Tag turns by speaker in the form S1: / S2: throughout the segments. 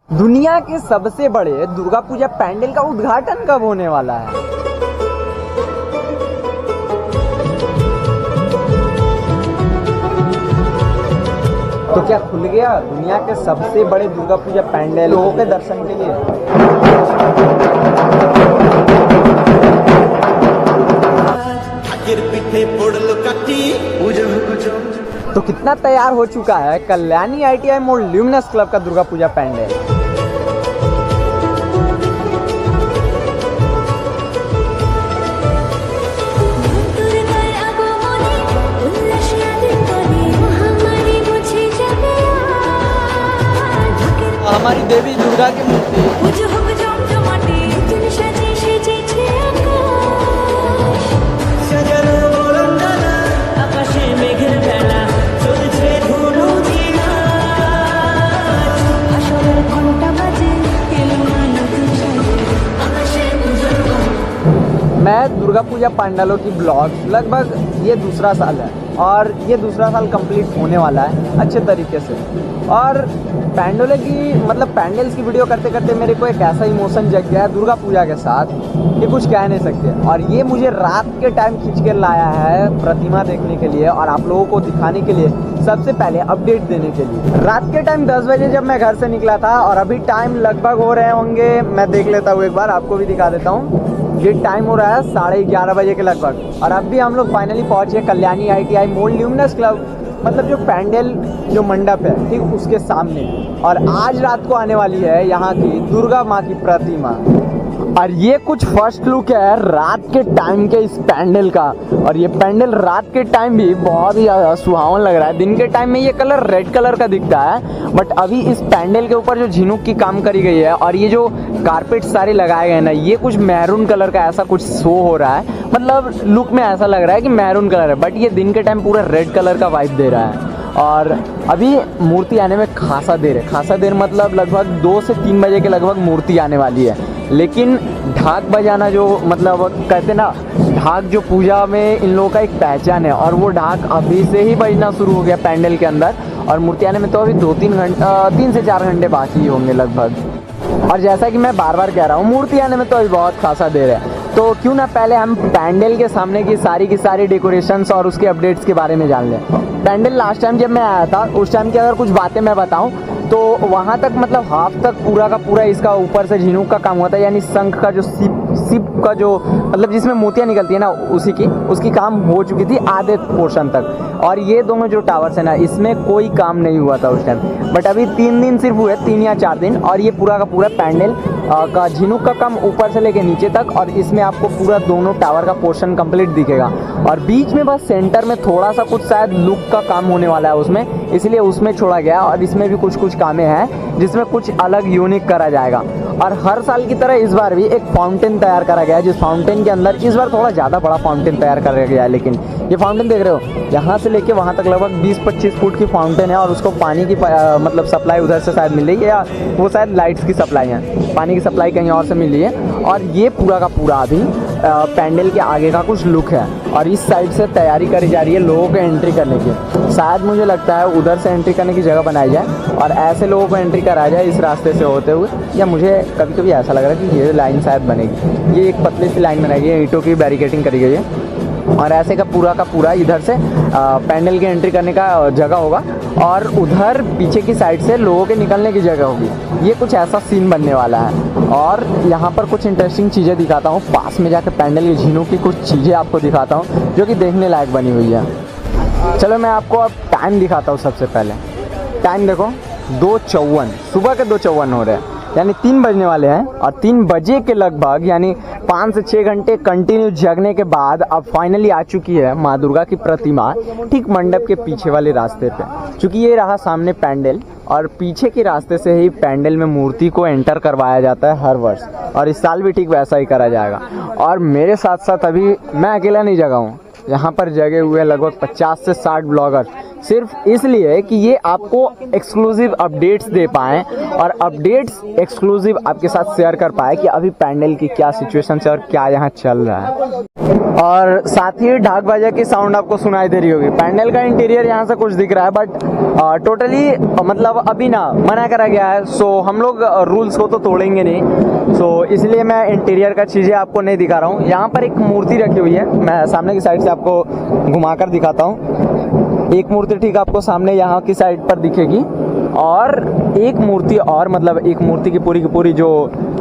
S1: दुनिया के सबसे बड़े दुर्गा पूजा पैंडल का उद्घाटन कब होने वाला है? तो क्या खुल गया दुनिया के सबसे बड़े दुर्गा पूजा पैंडल लोगों के दर्शन के लिए? तो कितना तैयार हो चुका है कल्याणी ITI मोड़ ल्यूमिनस क्लब का दुर्गा पूजा पैंडल? हमारी देवी दुर्गा की मूर्ति मैं दुर्गा पूजा पंडालों की ब्लॉग्स लगभग ये दूसरा साल है और ये दूसरा साल कंप्लीट होने वाला है अच्छे तरीके से। और पैंडलों की पैंडल्स की वीडियो करते करते मेरे को एक ऐसा इमोशन जग गया है दुर्गा पूजा के साथ कि कुछ कह नहीं सकते। और ये मुझे रात के टाइम खींच के लाया है प्रतिमा देखने के लिए और आप लोगों को दिखाने के लिए, सबसे पहले अपडेट देने के लिए। रात के टाइम 10 बजे जब मैं घर से निकला था और अभी टाइम लगभग हो रहे होंगे, मैं देख लेता हूँ एक बार, आपको भी दिखा देता हूँ। ये टाइम हो रहा है 11:30 बजे के लगभग और अब भी हम लोग फाइनली पहुंचे कल्याणी ITI मोड़ ल्यूमिनस क्लब, जो पैंडल जो मंडप है ठीक उसके सामने। और आज रात को आने वाली है यहाँ की दुर्गा माँ की प्रतिमा। और ये कुछ फर्स्ट लुक है रात के टाइम के इस पैंडल का। और ये पैंडल रात के टाइम भी बहुत ही ज़्यादा सुहावन लग रहा है। दिन के टाइम में ये कलर रेड कलर का दिखता है, बट अभी इस पैंडल के ऊपर जो झिनुक की काम करी गई है और ये जो कारपेट सारे लगाए गए ना, ये कुछ मैरून कलर का ऐसा कुछ शो हो रहा है। लुक में ऐसा लग रहा है कि मैरून कलर है, बट ये दिन के टाइम पूरा रेड कलर का वाइब दे रहा है। और अभी मूर्ति आने में खासा देर लगभग 2 से 3 बजे के लगभग मूर्ति आने वाली है। लेकिन ढाक बजाना जो कहते ना, ढाक जो पूजा में इन लोगों का एक पहचान है और वो ढाक अभी से ही बजना शुरू हो गया पैंडल के अंदर। और मूर्ति आने में तो अभी 3 से 4 घंटे बाकी होंगे लगभग। और जैसा कि मैं बार बार कह रहा हूँ, मूर्ति आने में तो अभी बहुत खासा देर है, तो क्यों ना पहले हम पैंडल के सामने की सारी डेकोरेशंस और उसके अपडेट्स के बारे में जान लें। पैंडल लास्ट टाइम जब मैं आया था उस टाइम की अगर कुछ बातें मैं बताऊं तो वहाँ तक हाफ तक पूरा का पूरा इसका ऊपर से झिनुक का काम हुआ था, यानी शंख का जो सिप का जो जिसमें मोतियाँ निकलती है ना, उसकी काम हो चुकी थी आधे पोर्शन तक। और ये दोनों जो टावर्स है ना, इसमें कोई काम नहीं हुआ था उस टाइम, बट अभी 3 दिन सिर्फ हुए, 3 या 4 दिन। और ये पूरा का पूरा पैंडल का झिनुक का काम ऊपर से लेके नीचे तक, और इसमें आपको पूरा दोनों टावर का पोर्शन कंप्लीट दिखेगा। और बीच में बस सेंटर में थोड़ा सा कुछ शायद लुक का काम होने वाला है उसमें, इसलिए उसमें छोड़ा गया। और इसमें भी कुछ कामें हैं जिसमें कुछ अलग यूनिक करा जाएगा। और हर साल की तरह इस बार भी एक फाउंटेन तैयार करा गया है, जिस फाउंटेन के अंदर इस बार थोड़ा ज़्यादा बड़ा फाउंटेन तैयार करा गया है। लेकिन ये फाउंटेन देख रहे हो, यहाँ से लेके वहाँ तक लगभग 20-25 फुट की फाउंटेन है और उसको पानी की सप्लाई उधर से शायद मिल रही है, या वो शायद लाइट्स की सप्लाई है, पानी की सप्लाई कहीं और से मिल रही है। और ये पूरा का पूरा अभी पैंडल के आगे का कुछ लुक है। और इस साइड से तैयारी करी जा रही है लोगों को एंट्री करने की। शायद मुझे लगता है उधर से एंट्री करने की जगह बनाई जाए और ऐसे लोगों को एंट्री कराया जाए इस रास्ते से होते हुए। या मुझे कभी कभी ऐसा लग रहा है कि ये लाइन शायद बनेगी, ये एक पतली सी लाइन बनाई गई है, ईंटों की बैरिकेडिंग करी गई है। और ऐसे का पूरा इधर से पैंडल की एंट्री करने का जगह होगा और उधर पीछे की साइड से लोगों के निकलने की जगह होगी। ये कुछ ऐसा सीन बनने वाला है। और यहाँ पर कुछ इंटरेस्टिंग चीज़ें दिखाता हूँ, पास में जाकर पैंडल की झिनुक की कुछ चीज़ें आपको दिखाता हूँ जो कि देखने लायक बनी हुई है। चलो मैं आपको अब टाइम दिखाता हूँ। सबसे पहले टाइम देखो, 2:54 सुबह के 2:54 हो रहे हैं, यानी 3 बजने वाले हैं। और 3 बजे के लगभग यानी 5 से 6 घंटे कंटिन्यू जगने के बाद अब फाइनली आ चुकी है माँ दुर्गा की प्रतिमा ठीक मंडप के पीछे वाले रास्ते पे। चूँकि ये रहा सामने पैंडल और पीछे के रास्ते से ही पैंडल में मूर्ति को एंटर करवाया जाता है हर वर्ष, और इस साल भी ठीक वैसा ही करा जाएगा। और मेरे साथ साथ अभी मैं अकेला नहीं जगा हूँ, यहाँ पर जगे हुए लगभग 50 से 60 ब्लॉगर, सिर्फ इसलिए कि ये आपको एक्सक्लूसिव अपडेट्स दे पाएँ और अपडेट्स एक्सक्लूसिव आपके साथ शेयर कर पाए कि अभी पैंडल की क्या सिचुएशन है और क्या यहाँ चल रहा है। और साथ ही ढाक बाजा की साउंड आपको सुनाई दे रही होगी। पैंडल का इंटीरियर यहाँ से कुछ दिख रहा है बट टोटली मतलब अभी ना मना करा गया है, सो हम लोग रूल्स को तो तोड़ेंगे नहीं, सो इसलिए मैं इंटीरियर का चीज़ें आपको नहीं दिखा रहा हूँ। यहाँ पर एक मूर्ति रखी हुई है, मैं सामने की साइड से आपको घुमाकर दिखाता हूँ। एक मूर्ति ठीक आपको सामने यहाँ की साइड पर दिखेगी और एक मूर्ति और मतलब एक मूर्ति की पूरी जो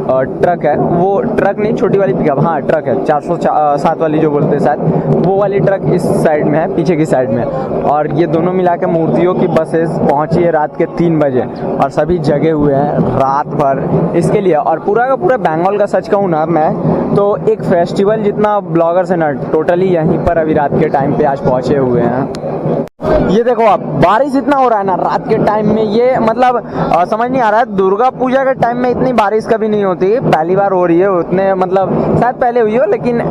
S1: ट्रक है, वो ट्रक नहीं छोटी वाली पिकअप, हाँ ट्रक है 407 वाली जो बोलते हैं शायद, वो वाली ट्रक इस साइड में है, पीछे की साइड में। और ये दोनों मिला के मूर्तियों की बसेस पहुंची है रात के 3 बजे और सभी जगे हुए हैं रात भर इसके लिए। और पूरा का पूरा बंगाल का सच कहूँ ना मैं तो एक फेस्टिवल जितना ब्लॉगर्स है ना टोटली यहीं पर अभी रात के टाइम पे आज पहुंचे हुए हैं। ये देखो आप, बारिश इतना हो रहा है ना रात के टाइम में, ये मतलब समझ नहीं आ रहा है। दुर्गा पूजा के टाइम में इतनी बारिश कभी नहीं होती, पहली बार हो रही है। उतने मतलब शायद पहले हुई हो लेकिन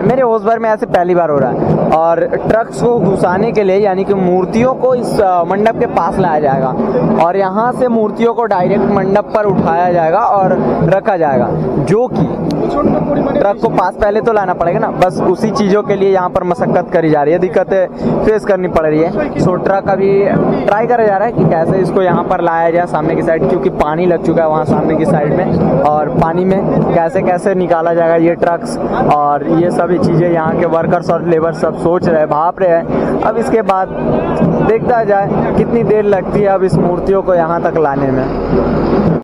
S1: मेरे होश भर में ऐसे पहली बार हो रहा है। और ट्रक्स को घुसाने के लिए यानी कि मूर्तियों को इस मंडप के पास लाया जाएगा और यहाँ से मूर्तियों को डायरेक्ट मंडप पर उठाया जाएगा और रखा जाएगा, जो कि ट्रक को पास पहले तो लाना पड़ेगा ना, बस उसी चीज़ों के लिए यहाँ पर मशक्कत करी जा रही है, दिक्कतें फेस करनी पड़ रही है। सो ट्रक अभी ट्राई करा जा रहा है कि कैसे इसको यहाँ पर लाया जाए सामने की साइड, क्योंकि पानी लग चुका है वहाँ सामने की साइड में, और पानी में कैसे कैसे निकाला जाएगा ये ट्रक्स और ये सभी चीज़ें यहाँ के वर्कर्स और लेबर सब सोच रहे हैं, भाप रहे हैं। अब इसके बाद देखता जाए कितनी देर लगती है अब इस मूर्तियों को यहाँ तक लाने में।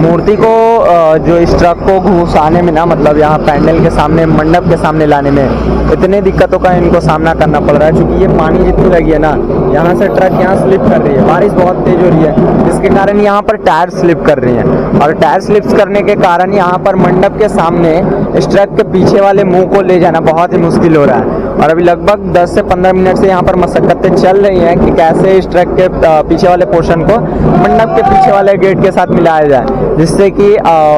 S1: मूर्ति को जो इस ट्रक को घुसाने में ना मतलब यहाँ पैंडल के सामने मंडप के सामने लाने में इतने दिक्कतों का इनको सामना करना पड़ रहा है, क्योंकि ये पानी जितनी लगी है ना, यहाँ से ट्रक यहाँ स्लिप कर रही है, बारिश बहुत तेज हो रही है जिसके कारण यहाँ पर टायर स्लिप कर रही हैं और टायर स्लिप करने के कारण यहाँ पर मंडप के सामने इस ट्रक के पीछे वाले मुंह को ले जाना बहुत ही मुश्किल हो रहा है। और अभी लगभग 10 से 15 मिनट से यहाँ पर मशक्कतें चल रही हैं कि कैसे इस ट्रक के पीछे वाले पोर्शन को मंडप के पीछे वाले गेट के साथ मिलाया जाए, जिससे कि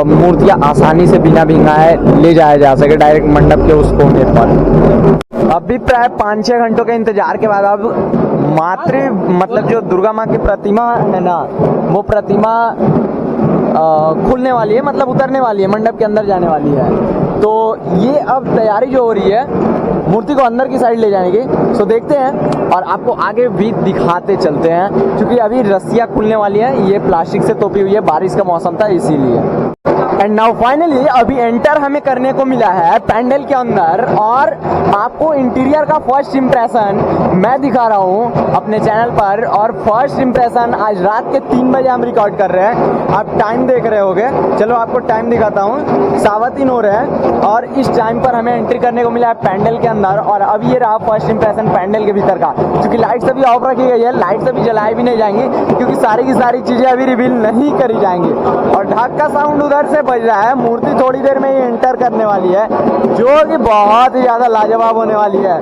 S1: मूर्तियाँ आसानी से बिना भींगाए ले जाया जा सके डायरेक्ट मंडप के उस कोने पर। अभी प्राय 5-6 घंटों के इंतजार के बाद अब मतलब जो दुर्गा माँ की प्रतिमा है ना, वो प्रतिमा खुलने वाली है, मतलब उतरने वाली है, मंडप के अंदर जाने वाली है। तो ये अब तैयारी जो हो रही है मूर्ति को अंदर की साइड ले जाने की, सो देखते हैं और आपको आगे भी दिखाते चलते हैं, क्योंकि अभी रस्सियाँ खुलने वाली है। ये प्लास्टिक से तोपी हुई है, बारिश का मौसम था इसीलिए। एंड नाउ फाइनली अभी एंटर हमें करने को मिला है पैंडल के अंदर और आपको इंटीरियर का फर्स्ट इंप्रेशन मैं दिखा रहा हूँ अपने चैनल पर। और फर्स्ट इंप्रेशन आज रात के 3 बजे हम रिकॉर्ड कर रहे हैं, आप टाइम देख रहे होगे, चलो आपको टाइम दिखाता हूँ। 3:15 हो रहे हैं और इस टाइम पर हमें एंट्री करने को मिला है पैंडल के अंदर। और अब ये रहा फर्स्ट इंप्रेशन पैंडल के भीतर का, क्योंकि लाइट्स अभी ऑफ रखी गई है, लाइट्स अभी जलाई भी नहीं जाएंगी क्योंकि सारी की सारी चीजें अभी रिवील नहीं करी जाएंगी। और ढाक का साउंड उधर से बज रहा है, मूर्ति थोड़ी देर में ही एंटर करने वाली है, जो कि बहुत ही ज्यादा लाजवाब होने वाली है।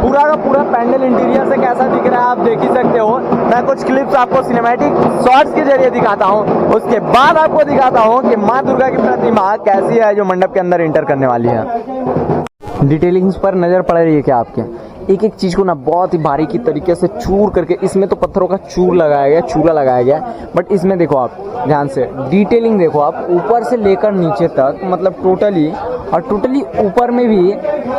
S1: पूरा का पूरा पैंडल इंटीरियर से कैसा दिख रहा है आप देख ही सकते हो। मैं कुछ क्लिप्स आपको सिनेमैटिक शॉट्स के जरिए दिखाता हूँ, उसके बाद आपको दिखाता हूँ कि माँ दुर्गा की प्रतिमा कैसी है जो मंडप के अंदर एंटर करने वाली है। डिटेलिंग्स पर नजर पड़ रही है क्या आपके? एक एक चीज़ को ना बहुत ही बारीकी तरीके से चूर करके, इसमें तो पत्थरों का चूरा लगाया गया, बट इसमें देखो आप ध्यान से डिटेलिंग देखो आप, ऊपर से लेकर नीचे तक मतलब टोटली ऊपर में भी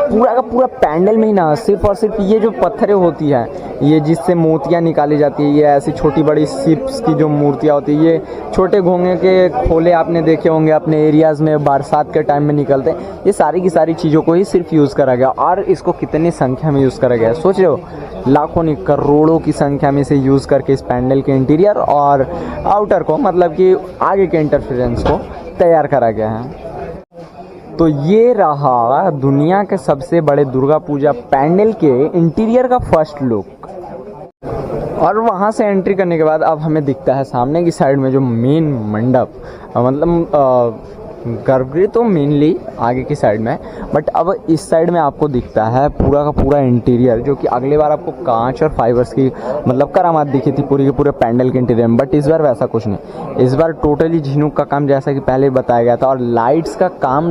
S1: पूरा का पूरा पैंडल में ही ना सिर्फ और सिर्फ ये जो पत्थरें होती है, ये जिससे मोतियाँ निकाली जाती है, ये ऐसी छोटी बड़ी शिप्स की जो मूर्तियाँ होती है, ये छोटे घोंगे के खोले आपने देखे होंगे अपने एरियाज़ में बरसात के टाइम में निकलते हैं, ये सारी की सारी चीज़ों को ही सिर्फ यूज़ करा गया। और इसको कितनी संख्या में यूज़ करा गया, सोच रहे हो, लाखों नहीं करोड़ों की संख्या में से यूज़ करके इस पैंडल के इंटीरियर और आउटर को मतलब कि आगे के इंटरफेरेंस को तैयार करा गया है। तो ये रहा दुनिया के सबसे बड़े दुर्गा पूजा पैंडल के इंटीरियर का फर्स्ट लुक। और वहाँ से एंट्री करने के बाद अब हमें दिखता है सामने की साइड में जो मेन मंडप मतलब गर्भगृह तो मेनली आगे की साइड में, बट अब इस साइड में आपको दिखता है पूरा का पूरा इंटीरियर, जो कि अगली बार आपको कांच और फाइबर्स की मतलब करामात दिखी थी पूरी के पूरे पैंडल के इंटीरियर में, बट इस बार वैसा कुछ नहीं। इस बार टोटली झिनुक का काम जैसा कि पहले बताया गया था, और लाइट्स का काम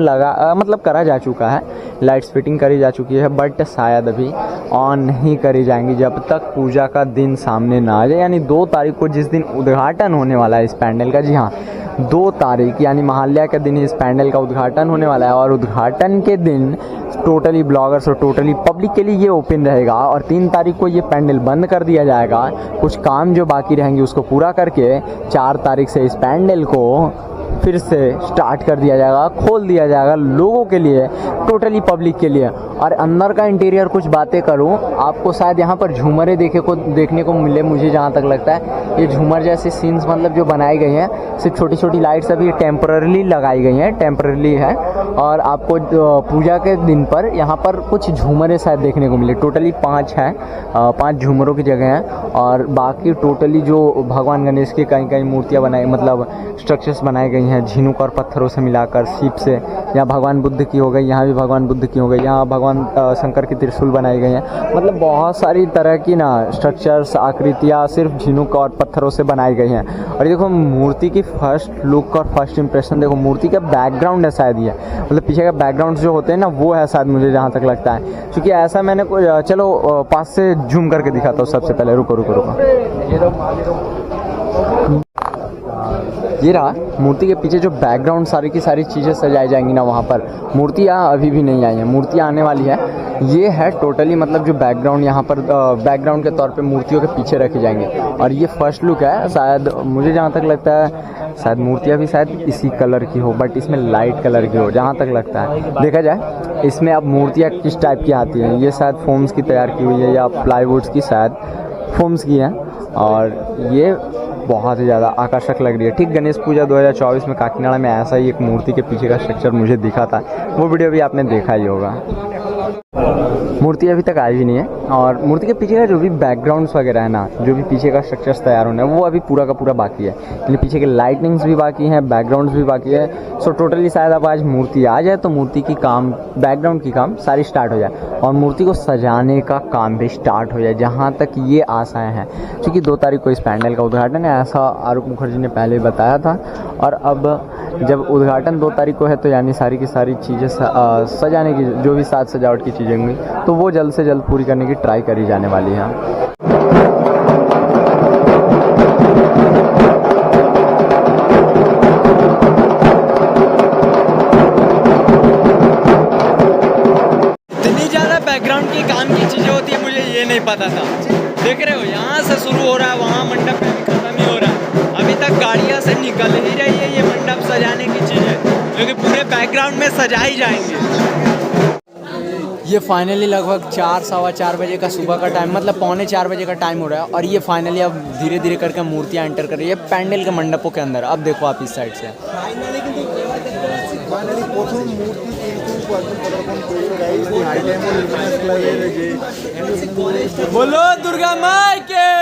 S1: मतलब करा जा चुका है, लाइट्स फिटिंग करी जा चुकी है, बट शायद अभी ऑन नहीं करी जाएंगी जब तक पूजा का दिन सामने ना आ जाए। यानी 2 तारीख को जिस दिन उद्घाटन होने वाला है इस पैंडल का, जी हाँ 2 तारीख यानी महालया के दिन इस पैंडल का उद्घाटन होने वाला है, और उद्घाटन के दिन टोटली ब्लॉगर्स और टोटली पब्लिक के लिए ये ओपन रहेगा, और 3 तारीख को ये पैंडल बंद कर दिया जाएगा। कुछ काम जो बाकी रहेंगे उसको पूरा करके 4 तारीख से इस पैंडल को फिर से स्टार्ट कर दिया जाएगा, खोल दिया जाएगा लोगों के लिए, टोटली पब्लिक के लिए। और अंदर का इंटीरियर कुछ बातें करूं, आपको शायद यहाँ पर झूमरें देखने को मिले, मुझे जहाँ तक लगता है ये झूमर जैसे सीन्स मतलब जो बनाई गई हैं, सिर्फ छोटी छोटी लाइट्स अभी टेम्पररीली लगाई गई हैं, टेम्पररीली है। और आपको पूजा के दिन पर यहाँ पर कुछ झूमरें शायद देखने को मिले, टोटली 5 हैं, 5 झूमरों की जगह हैं। और बाकी टोटली जो भगवान गणेश की कहीं कहीं मूर्तियाँ बनाई मतलब स्ट्रक्चर्स बनाई गई हैं झिनुक और पत्थरों से मिलाकर, सीप से। यहाँ भगवान बुद्ध की हो गई, यहाँ भी भगवान बुद्ध की हो गई, यहाँ भगवान शंकर की त्रिशूल बनाई गई हैं। मतलब बहुत सारी तरह की ना स्ट्रक्चर्स आकृतियाँ सिर्फ झिनुक और पत्थरों से बनाई गई हैं। और देखो मूर्ति की फर्स्ट लुक और फर्स्ट इंप्रेशन देखो, मूर्ति का बैकग्राउंड है शायद ये, मतलब पीछे का बैकग्राउंड जो होते हैं ना वो है शायद, मुझे जहाँ तक लगता है। क्योंकि ऐसा मैंने चलो पास से जूम करके दिखाता हूँ सबसे पहले, रुको। ये रहा मूर्ति के पीछे जो बैकग्राउंड, सारी की सारी चीज़ें सजाई जाएंगी ना वहाँ पर। मूर्तियाँ अभी भी नहीं आई हैं, मूर्तियाँ आने वाली है। ये है टोटली मतलब जो बैकग्राउंड यहाँ पर बैकग्राउंड के तौर पे मूर्तियों के पीछे रखे जाएंगे। और ये फर्स्ट लुक है, शायद मुझे जहाँ तक लगता है शायद मूर्तियाँ भी शायद इसी कलर की हो, बट इसमें लाइट कलर की हो जहाँ तक लगता है। देखा जाए इसमें अब मूर्तियाँ किस टाइप की आती हैं, ये शायद फोम्स की तैयार की हुई है या प्लाईवुड्स की, शायद फोम्स की है। और ये बहुत ही ज़्यादा आकर्षक लग रही है। ठीक गणेश पूजा 2024 में काकीनाड़ा में ऐसा ही एक मूर्ति के पीछे का स्ट्रक्चर मुझे दिखा था, वो वीडियो भी आपने देखा ही होगा। मूर्ति अभी तक आई भी नहीं है, और मूर्ति के पीछे का जो भी बैकग्राउंड्स वगैरह है ना, जो भी पीछे का स्ट्रक्चर्स तैयार होना है वो अभी पूरा का पूरा बाकी है। यानी पीछे के लाइटनिंग्स भी बाकी हैं, बैकग्राउंड्स भी बाकी है। सो टोटली शायद अब आज मूर्ति आ जाए तो मूर्ति की काम, बैकग्राउंड की काम सारी स्टार्ट हो जाए, और मूर्ति को सजाने का काम भी स्टार्ट हो जाए, जहाँ तक ये आशाएँ हैं। क्योंकि 2 तारीख को इस पैंडल का उद्घाटन है, ऐसा आरूप मुखर्जी ने पहले बताया था। और अब जब उद्घाटन 2 तारीख को है तो यानी सारी की सारी चीज़ें सजाने की जो भी साज सजावट की चीज़ें होंगी तो वो जल्द से जल्द पूरी करने की ट्राई करी जाने वाली है।
S2: इतनी ज़्यादा बैकग्राउंड की काम की चीज़ें होती है, मुझे ये नहीं पता था। देख रहे हो यहाँ से शुरू हो रहा है, वहाँ मंडप पे भी खत्म ही हो रहा है। अभी तक गाड़ियाँ से निकल ही रही है ये मंडप सजाने की चीज़ें, जो कि पूरे बैकग्राउंड में सजाई जाएंगी। ये फाइनली लगभग 4-4:15 बजे का सुबह का टाइम, मतलब 3:45 बजे का टाइम हो रहा है, और ये फाइनली अब धीरे धीरे करके मूर्तियाँ एंटर कर रही है पैंडल के मंडपों के अंदर। अब देखो आप इस साइड से बोलो दुर्गा माई के।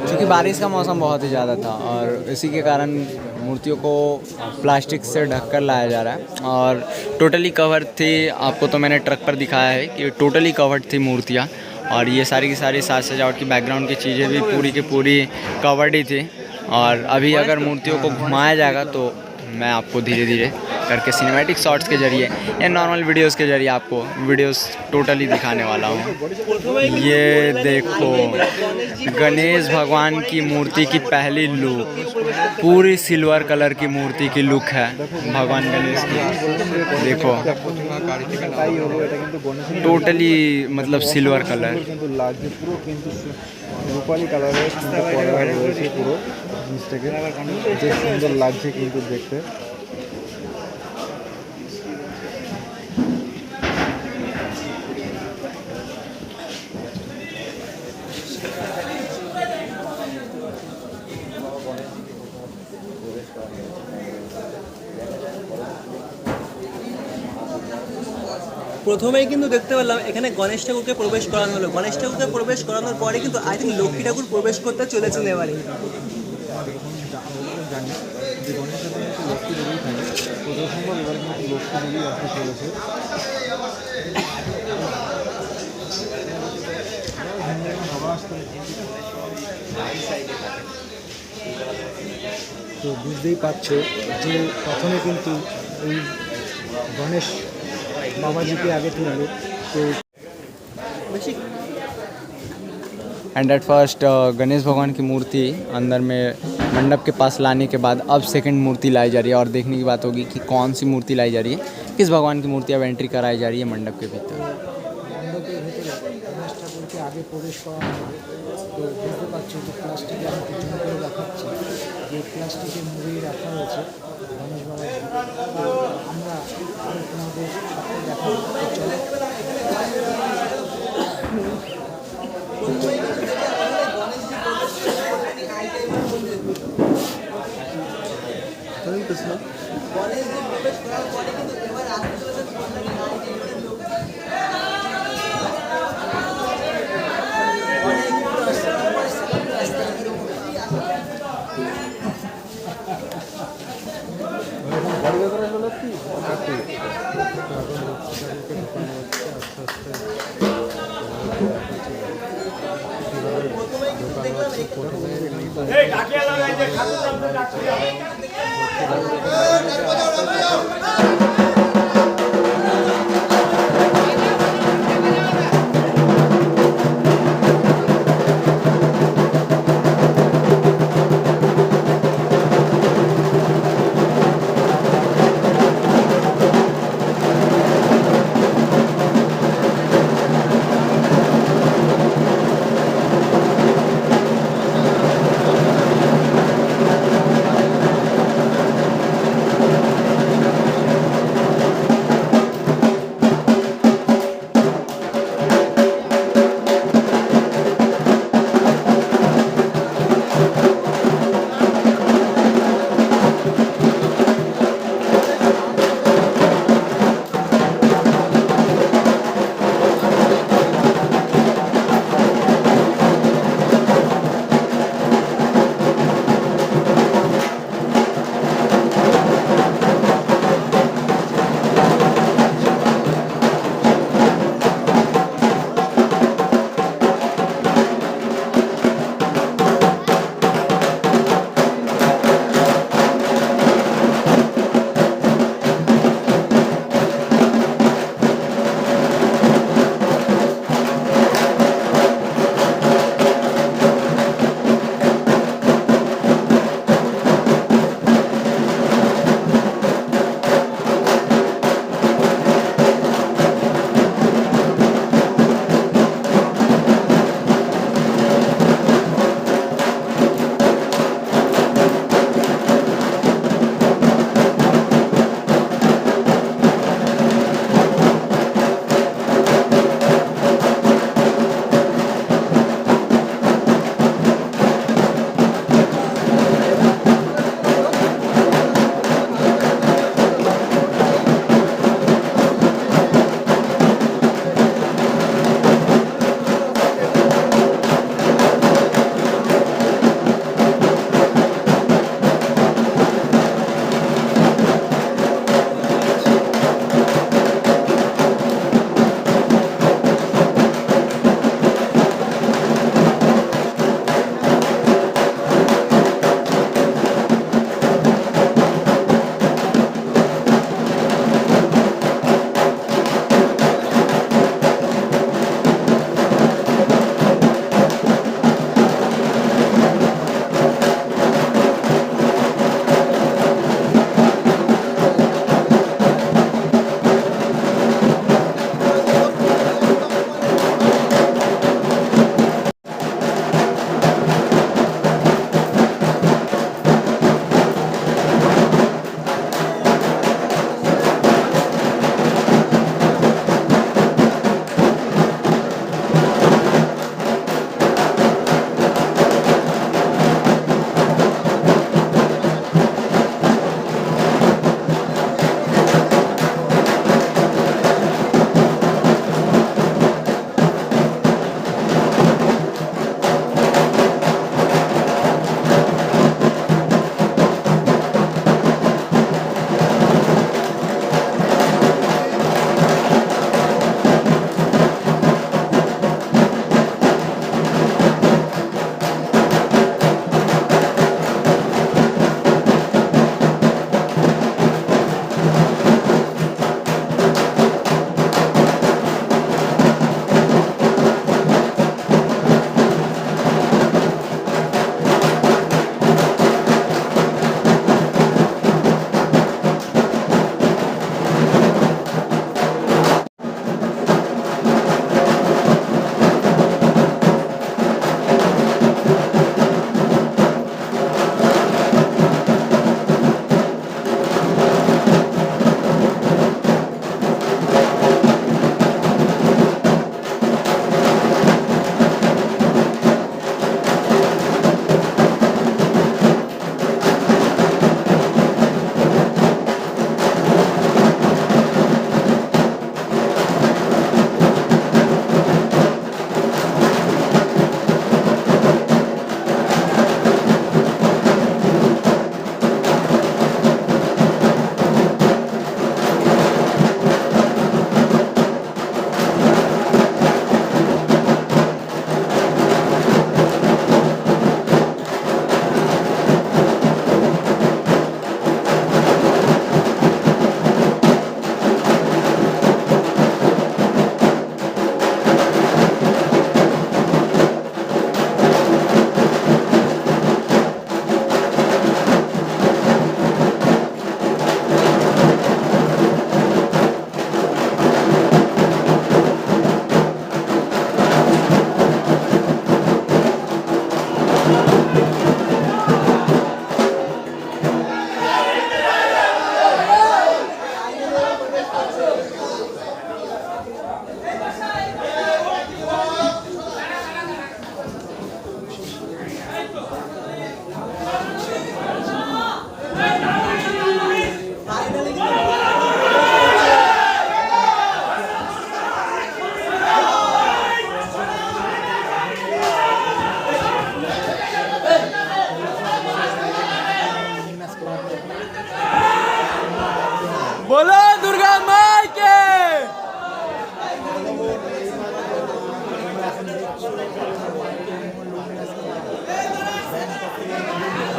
S2: क्योंकि बारिश का मौसम बहुत ही ज़्यादा था और इसी के कारण मूर्तियों को प्लास्टिक से ढककर लाया जा रहा है, और टोटली कवर्ड थी। आपको तो मैंने ट्रक पर दिखाया है कि टोटली कवर्ड थी मूर्तियाँ, और ये सारी की सारी साज सजावट की बैकग्राउंड की चीज़ें भी पूरी की पूरी कवर्ड ही थी। और अभी अगर मूर्तियों को घुमाया जाएगा तो मैं आपको धीरे धीरे करके सिनेमैटिक शॉट्स के ज़रिए या नॉर्मल वीडियोस के ज़रिए आपको वीडियोस टोटली दिखाने वाला हूँ। ये देखो गणेश भगवान की मूर्ति की पहली लुक, पूरी सिल्वर कलर की मूर्ति की लुक है भगवान गणेश की। देखो टोटली मतलब सिल्वर कलर,
S3: রূপালী কালারের কিন্তু করা রয়েছে পুরো জিনিসটাকে, যে সুন্দর লাগছে কিন্তু দেখতে।
S2: পুরো
S4: প্রথমেই কিন্তু দেখতে পেলাম এখানে গণেশ ঠাকুরকে প্রবেশ করানো হলো। গণেশ ঠাকুরকে প্রবেশ করানোর পরে কিন্তু আই থিঙ্ক লক্ষ্মী ঠাকুর প্রবেশ করতে চলেছেন এবারে।
S3: জানি যে গণেশ ঠাকুর কিন্তু লক্ষ্মী দেবী থাকে, তো যথাসম্ভব এবার কিন্তু লক্ষ্মী দেবী আসতে চলেছে। তো বুঝতেই পারছো যে প্রথমে কিন্তু এই গণেশ বাবাজিকে आगे তুললো। तो
S2: एंड एट फर्स्ट गणेश भगवान की मूर्ति अंदर में मंडप के पास लाने के बाद अब सेकंड मूर्ति लाई जा रही है और देखने की बात होगी कि कौन सी मूर्ति लाई जा रही है, किस भगवान की मूर्ति अब एंट्री कराई जा रही है मंडप के भीतर।
S3: মণ্ডপের ভেতরে গণেশ ঠাকুরকে আগে প্রবেশ করানো হবে। তো বুঝতে পারছো যে প্লাস্টিকে আমি পিছনে করে দেখাচ্ছি যে প্লাস্টিকের মুড়ি রাখা হয়েছে গণেশ বাবাজি। তো আমরা আরও তোমাদের সাথে দেখাবো। তো চলো।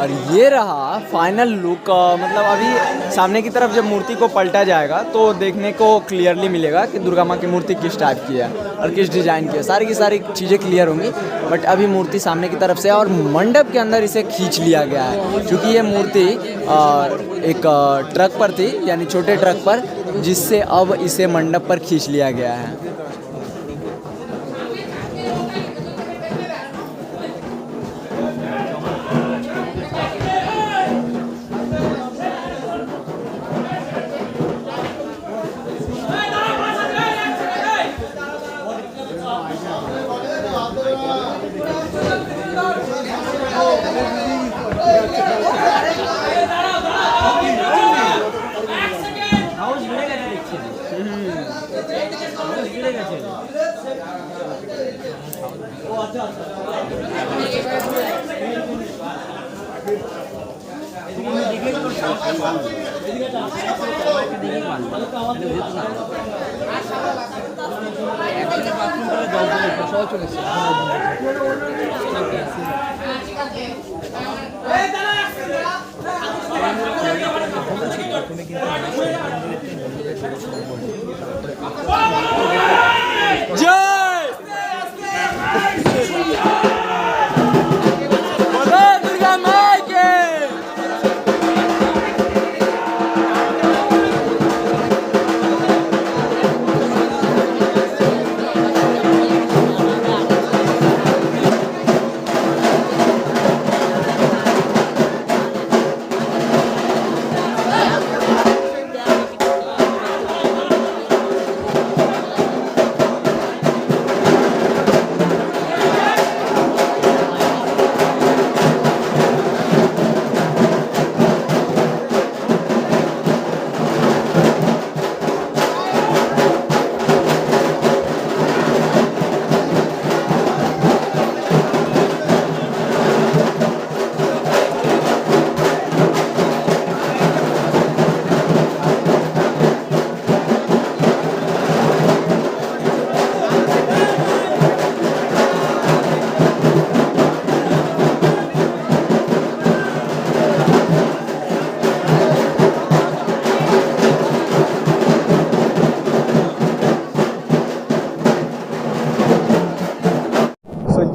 S2: और ये रहा फाइनल लुक। मतलब अभी सामने की तरफ जब मूर्ति को पलटा जाएगा तो देखने को क्लियरली मिलेगा कि दुर्गा माँ की मूर्ति किस टाइप की है और किस डिज़ाइन की है। सारी की सारी चीज़ें क्लियर होंगी। बट अभी मूर्ति सामने की तरफ से और मंडप के अंदर इसे खींच लिया गया है, क्योंकि ये मूर्ति एक ट्रक पर थी, यानी छोटे ट्रक पर, जिससे अब इसे मंडप पर खींच लिया गया है।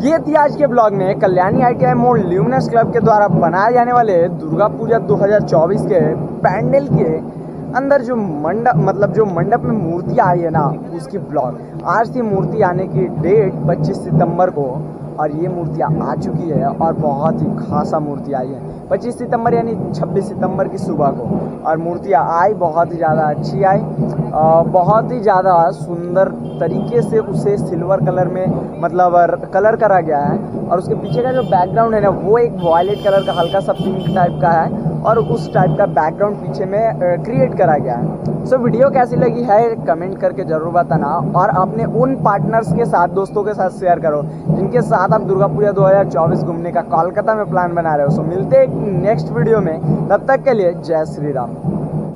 S1: ये थी आज के ब्लॉग में कल्याणी ITI मोड़ ल्यूमिनस क्लब के द्वारा बनाए जाने वाले दुर्गा पूजा 2024 के पैंडल के अंदर जो मंडप में मूर्ति आई है ना, उसकी ब्लॉग। आज थी मूर्ति आने की डेट 25 सितंबर को, और ये मूर्तियाँ आ चुकी है और बहुत ही खासा मूर्ति आई है 25 सितंबर यानी 26 सितंबर की सुबह को। और मूर्तियाँ आई, बहुत ही ज़्यादा अच्छी आई, बहुत ही ज़्यादा सुंदर तरीके से उसे सिल्वर कलर में कलर करा गया है। और उसके पीछे का जो बैकग्राउंड है ना, वो एक वॉयलेट कलर का हल्का सा पिंक टाइप का है, और उस टाइप का बैकग्राउंड पीछे में क्रिएट करा गया है। सो वीडियो कैसी लगी है कमेंट करके ज़रूर बताना, और अपने उन पार्टनर्स के साथ, दोस्तों के साथ शेयर करो जिनके साथ आप दुर्गा पूजा 2024 घूमने का कोलकाता में प्लान बना रहे हो। सो मिलते हैं नेक्स्ट वीडियो में, तब तक के लिए जय श्री राम।